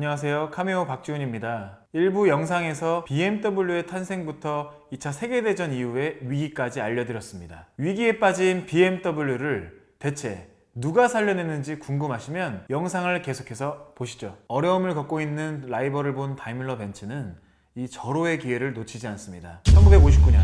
안녕하세요. 카메오 박지훈입니다. 일부 영상에서 BMW의 탄생부터 2차 세계대전 이후의 위기까지 알려드렸습니다. 위기에 빠진 BMW를 대체 누가 살려냈는지 궁금하시면 영상을 계속해서 보시죠. 어려움을 겪고 있는 라이벌을 본 다임러 벤츠는 이 절호의 기회를 놓치지 않습니다. 1959년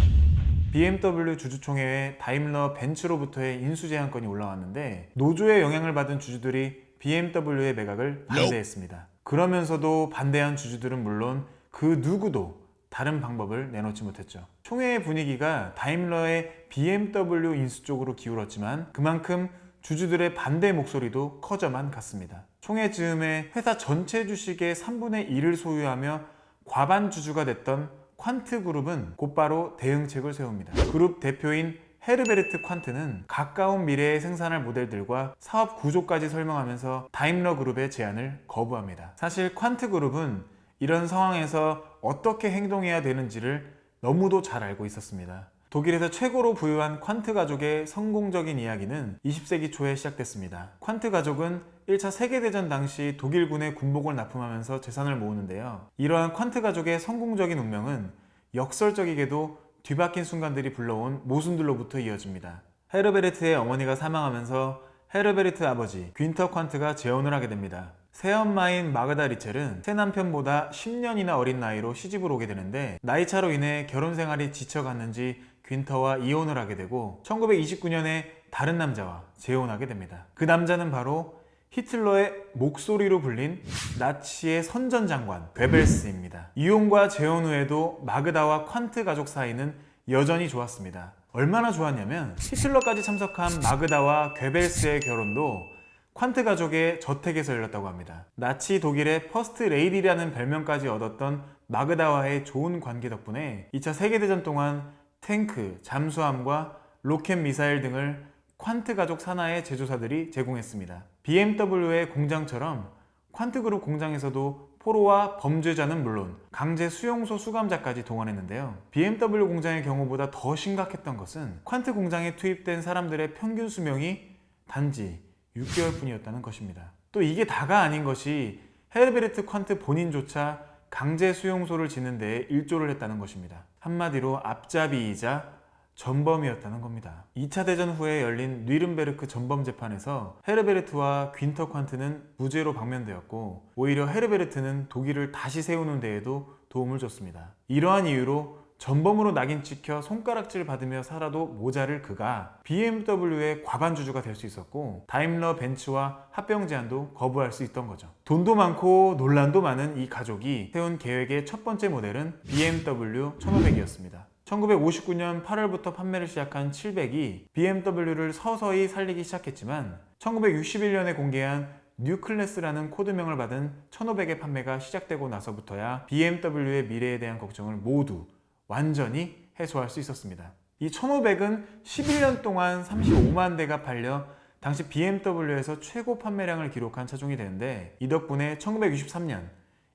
BMW 주주총회에 다임러 벤츠로부터의 인수제한건이 올라왔는데 노조의 영향을 받은 주주들이 BMW의 매각을 반대했습니다. 그러면서도 반대한 주주들은 물론 그 누구도 다른 방법을 내놓지 못했죠. 총회의 분위기가 다임러의 BMW 인수 쪽으로 기울었지만 그만큼 주주들의 반대 목소리도 커져만 갔습니다. 총회 즈음에 회사 전체 주식의 3분의 1을 소유하며 과반 주주가 됐던 퀀트 그룹은 곧바로 대응책을 세웁니다. 그룹 대표인 헤르베르트 퀀트는 가까운 미래의 생산할 모델들과 사업 구조까지 설명하면서 다임러 그룹의 제안을 거부합니다. 사실 퀀트 그룹은 이런 상황에서 어떻게 행동해야 되는지를 너무도 잘 알고 있었습니다. 독일에서 최고로 부유한 퀀트 가족의 성공적인 이야기는 20세기 초에 시작됐습니다. 퀀트 가족은 1차 세계대전 당시 독일군의 군복을 납품하면서 재산을 모으는데요. 이러한 퀀트 가족의 성공적인 운명은 역설적이게도 뒤바뀐 순간들이 불러온 모순들로부터 이어집니다. 헤르베르트의 어머니가 사망하면서 헤르베르트 아버지 귄터 퀀트가 재혼을 하게 됩니다. 새엄마인 마그다 리첼은 새 남편보다 10년이나 어린 나이로 시집을 오게 되는데 나이차로 인해 결혼 생활이 지쳐갔는지 귄터와 이혼을 하게 되고 1929년에 다른 남자와 재혼하게 됩니다. 그 남자는 바로 히틀러의 목소리로 불린 나치의 선전장관 괴벨스입니다. 이혼과 재혼 후에도 마그다와 퀀트 가족 사이는 여전히 좋았습니다. 얼마나 좋았냐면 히틀러까지 참석한 마그다와 괴벨스의 결혼도 퀀트 가족의 저택에서 열렸다고 합니다. 나치 독일의 퍼스트 레이디라는 별명까지 얻었던 마그다와의 좋은 관계 덕분에 2차 세계대전 동안 탱크, 잠수함과 로켓 미사일 등을 퀀트 가족 산하의 제조사들이 제공했습니다. BMW의 공장처럼 퀀트 그룹 공장에서도 포로와 범죄자는 물론 강제 수용소 수감자까지 동원했는데요. BMW 공장의 경우보다 더 심각했던 것은 퀀트 공장에 투입된 사람들의 평균 수명이 단지 6개월 뿐이었다는 것입니다. 또 이게 다가 아닌 것이 헤르베르트 퀀트 본인조차 강제 수용소를 짓는 데에 일조를 했다는 것입니다. 한마디로 앞잡이이자 전범이었다는 겁니다. 2차 대전 후에 열린 뉘른베르크 전범 재판에서 헤르베르트와 귄터 퀀트는 무죄로 방면되었고 오히려 헤르베르트는 독일을 다시 세우는 데에도 도움을 줬습니다. 이러한 이유로 전범으로 낙인 찍혀 손가락질 받으며 살아도 모자를 그가 BMW의 과반 주주가 될 수 있었고 다임러 벤츠와 합병 제안도 거부할 수 있던 거죠. 돈도 많고 논란도 많은 이 가족이 세운 계획의 첫 번째 모델은 BMW 1500이었습니다. 1959년 8월부터 판매를 시작한 700이 BMW를 서서히 살리기 시작했지만 1961년에 공개한 뉴클래스라는 코드명을 받은 1500의 판매가 시작되고 나서부터야 BMW의 미래에 대한 걱정을 모두 완전히 해소할 수 있었습니다. 이 1500은 11년 동안 35만 대가 팔려 당시 BMW에서 최고 판매량을 기록한 차종이 되는데 이 덕분에 1963년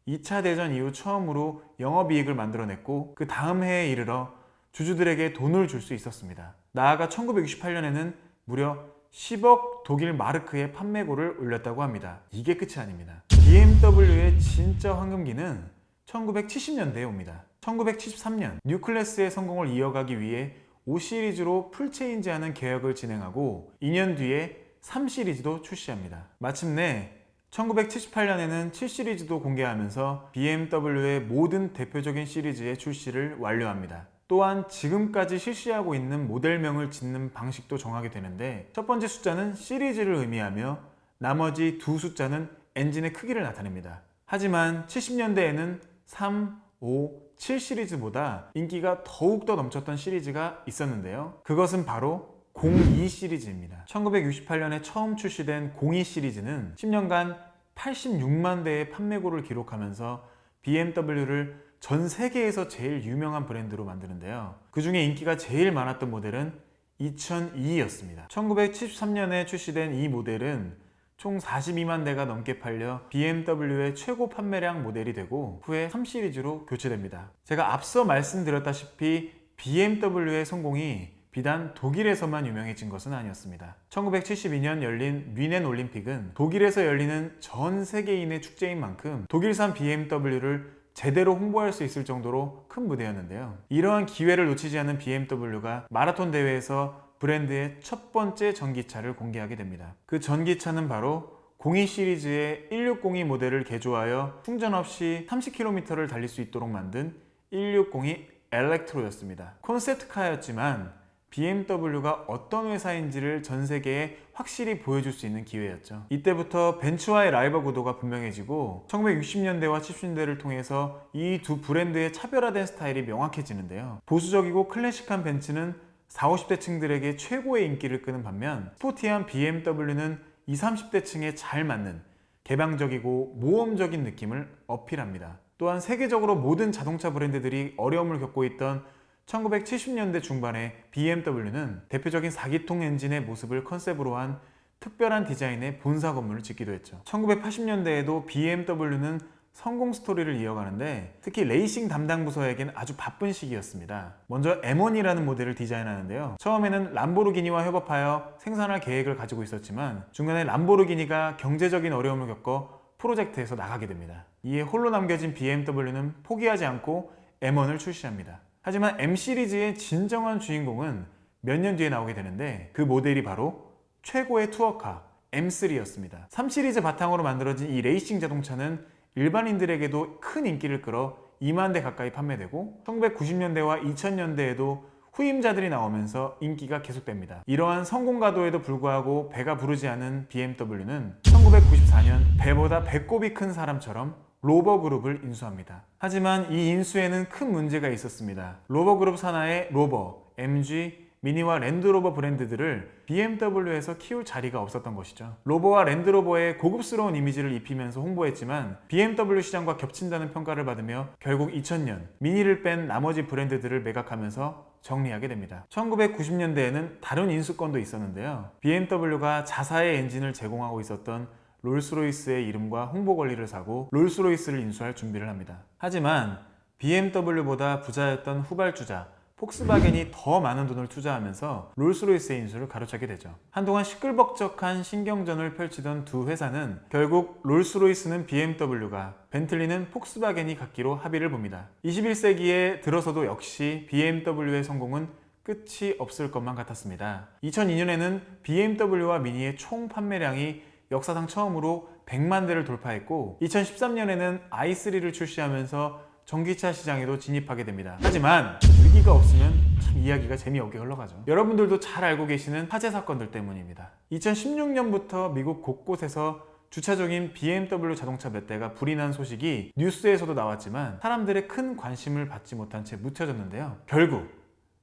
2차 대전 이후 처음으로 영업이익을 만들어냈고 그 다음 해에 이르러 주주들에게 돈을 줄 수 있었습니다. 나아가 1968년에는 무려 10억 독일 마르크의 판매고를 올렸다고 합니다. 이게 끝이 아닙니다. BMW의 진짜 황금기는 1970년대에 옵니다. 1973년 뉴클래스의 성공을 이어가기 위해 5시리즈로 풀체인지하는 개혁을 진행하고 2년 뒤에 3시리즈도 출시합니다. 마침내 1978년에는 7시리즈도 공개하면서 BMW의 모든 대표적인 시리즈의 출시를 완료합니다. 또한 지금까지 실시하고 있는 모델명을 짓는 방식도 정하게 되는데 첫 번째 숫자는 시리즈를 의미하며 나머지 두 숫자는 엔진의 크기를 나타냅니다. 하지만 70년대에는 3, 5, 7 시리즈보다 인기가 더욱더 넘쳤던 시리즈가 있었는데요. 그것은 바로 02 시리즈입니다. 1968년에 처음 출시된 02 시리즈는 10년간 86만 대의 판매고를 기록하면서 BMW를 전 세계에서 제일 유명한 브랜드로 만드는데요. 그 중에 인기가 제일 많았던 모델은 2002였습니다. 1973년에 출시된 이 모델은 총 42만 대가 넘게 팔려 BMW의 최고 판매량 모델이 되고 후에 3시리즈로 교체됩니다. 제가 앞서 말씀드렸다시피 BMW의 성공이 비단 독일에서만 유명해진 것은 아니었습니다. 1972년 열린 뮌헨 올림픽은 독일에서 열리는 전 세계인의 축제인 만큼 독일산 BMW를 제대로 홍보할 수 있을 정도로 큰 무대였는데요. 이러한 기회를 놓치지 않은 BMW가 마라톤 대회에서 브랜드의 첫 번째 전기차를 공개하게 됩니다. 그 전기차는 바로 02 시리즈의 160이 모델을 개조하여 충전 없이 30km를 달릴 수 있도록 만든 1602 엘렉트로였습니다. 콘셉트카였지만 BMW가 어떤 회사인지를 전 세계에 확실히 보여줄 수 있는 기회였죠. 이때부터 벤츠와의 라이벌 구도가 분명해지고 1960년대와 70년대를 통해서 이 두 브랜드의 차별화된 스타일이 명확해지는데요. 보수적이고 클래식한 벤츠는 40, 50대 층들에게 최고의 인기를 끄는 반면 스포티한 BMW는 20, 30대 층에 잘 맞는 개방적이고 모험적인 느낌을 어필합니다. 또한 세계적으로 모든 자동차 브랜드들이 어려움을 겪고 있던 1970년대 중반에 BMW는 대표적인 4기통 엔진의 모습을 컨셉으로 한 특별한 디자인의 본사 건물을 짓기도 했죠. 1980년대에도 BMW는 성공 스토리를 이어가는데 특히 레이싱 담당 부서에겐 아주 바쁜 시기였습니다. 먼저 M1이라는 모델을 디자인하는데요. 처음에는 람보르기니와 협업하여 생산할 계획을 가지고 있었지만 중간에 람보르기니가 경제적인 어려움을 겪어 프로젝트에서 나가게 됩니다. 이에 홀로 남겨진 BMW는 포기하지 않고 M1을 출시합니다. 하지만 M 시리즈의 진정한 주인공은 몇 년 뒤에 나오게 되는데 그 모델이 바로 최고의 투어카 M3였습니다. 3 시리즈 바탕으로 만들어진 이 레이싱 자동차는 일반인들에게도 큰 인기를 끌어 2만 대 가까이 판매되고 1990년대와 2000년대에도 후임자들이 나오면서 인기가 계속됩니다. 이러한 성공 가도에도 불구하고 배가 부르지 않은 BMW는 1994년 배보다 배꼽이 큰 사람처럼 로버 그룹을 인수합니다. 하지만 이 인수에는 큰 문제가 있었습니다. 로버 그룹 산하의 로버, MG, 미니와 랜드로버 브랜드들을 BMW에서 키울 자리가 없었던 것이죠. 로버와 랜드로버의 고급스러운 이미지를 입히면서 홍보했지만 BMW 시장과 겹친다는 평가를 받으며 결국 2000년 미니를 뺀 나머지 브랜드들을 매각하면서 정리하게 됩니다. 1990년대에는 다른 인수권도 있었는데요. BMW가 자사의 엔진을 제공하고 있었던 롤스로이스의 이름과 홍보 권리를 사고 롤스로이스를 인수할 준비를 합니다. 하지만 BMW보다 부자였던 후발주자 폭스바겐이 더 많은 돈을 투자하면서 롤스로이스의 인수를 가로차게 되죠. 한동안 시끌벅적한 신경전을 펼치던 두 회사는 결국 롤스로이스는 BMW가, 벤틀리는 폭스바겐이 갖기로 합의를 봅니다. 21세기에 들어서도 역시 BMW의 성공은 끝이 없을 것만 같았습니다. 2002년에는 BMW와 미니의 총 판매량이 역사상 처음으로 100만 대를 돌파했고 2013년에는 i3를 출시하면서 전기차 시장에도 진입하게 됩니다. 하지만 위기가 없으면 참 이야기가 재미없게 흘러가죠. 여러분들도 잘 알고 계시는 화재 사건들 때문입니다. 2016년부터 미국 곳곳에서 주차적인 BMW 자동차 몇 대가 불이 난 소식이 뉴스에서도 나왔지만 사람들의 큰 관심을 받지 못한 채 묻혀졌는데요. 결국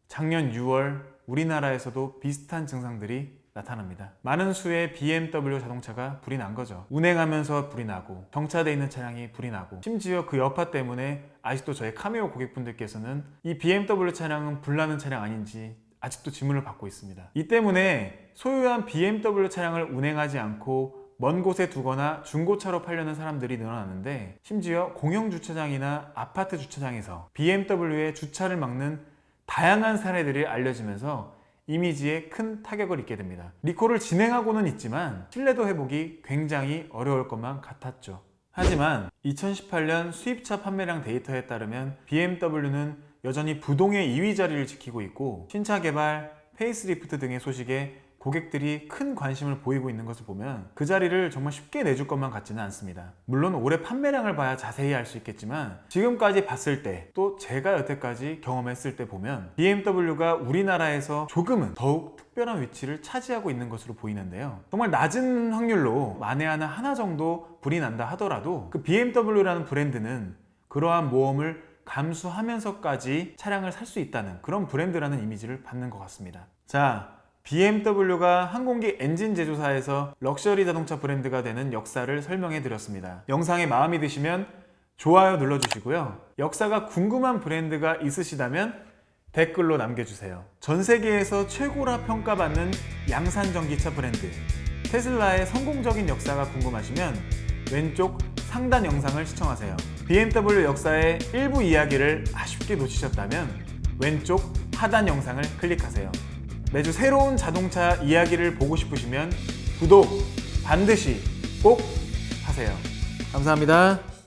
작년 6월 우리나라에서도 비슷한 증상들이 나타납니다. 많은 수의 BMW 자동차가 불이 난 거죠. 운행하면서 불이 나고 정차되어 있는 차량이 불이 나고 심지어 그 여파 때문에 아직도 저희 카메오 고객분들께서는 이 BMW 차량은 불나는 차량 아닌지 아직도 질문을 받고 있습니다. 이 때문에 소유한 BMW 차량을 운행하지 않고 먼 곳에 두거나 중고차로 팔려는 사람들이 늘어났는데 심지어 공영주차장이나 아파트 주차장에서 BMW의 주차를 막는 다양한 사례들이 알려지면서 이미지에 큰 타격을 입게 됩니다. 리콜을 진행하고는 있지만 신뢰도 회복이 굉장히 어려울 것만 같았죠. 하지만 2018년 수입차 판매량 데이터에 따르면 BMW는 여전히 부동의 2위 자리를 지키고 있고 신차 개발, 페이스리프트 등의 소식에 고객들이 큰 관심을 보이고 있는 것을 보면 그 자리를 정말 쉽게 내줄 것만 같지는 않습니다. 물론 올해 판매량을 봐야 자세히 알 수 있겠지만 지금까지 봤을 때 또 제가 여태까지 경험했을 때 보면 BMW가 우리나라에서 조금은 더욱 특별한 위치를 차지하고 있는 것으로 보이는데요. 정말 낮은 확률로 만에 하나 정도 불이 난다 하더라도 그 BMW라는 브랜드는 그러한 모험을 감수하면서까지 차량을 살 수 있다는 그런 브랜드라는 이미지를 받는 것 같습니다. 자, BMW가 항공기 엔진 제조사에서 럭셔리 자동차 브랜드가 되는 역사를 설명해 드렸습니다. 영상에 마음이 드시면 좋아요 눌러주시고요. 역사가 궁금한 브랜드가 있으시다면 댓글로 남겨주세요. 전 세계에서 최고라 평가받는 양산 전기차 브랜드 테슬라의 성공적인 역사가 궁금하시면 왼쪽 상단 영상을 시청하세요. BMW 역사의 일부 이야기를 아쉽게 놓치셨다면 왼쪽 하단 영상을 클릭하세요. 매주 새로운 자동차 이야기를 보고 싶으시면 구독 반드시 꼭 하세요. 감사합니다.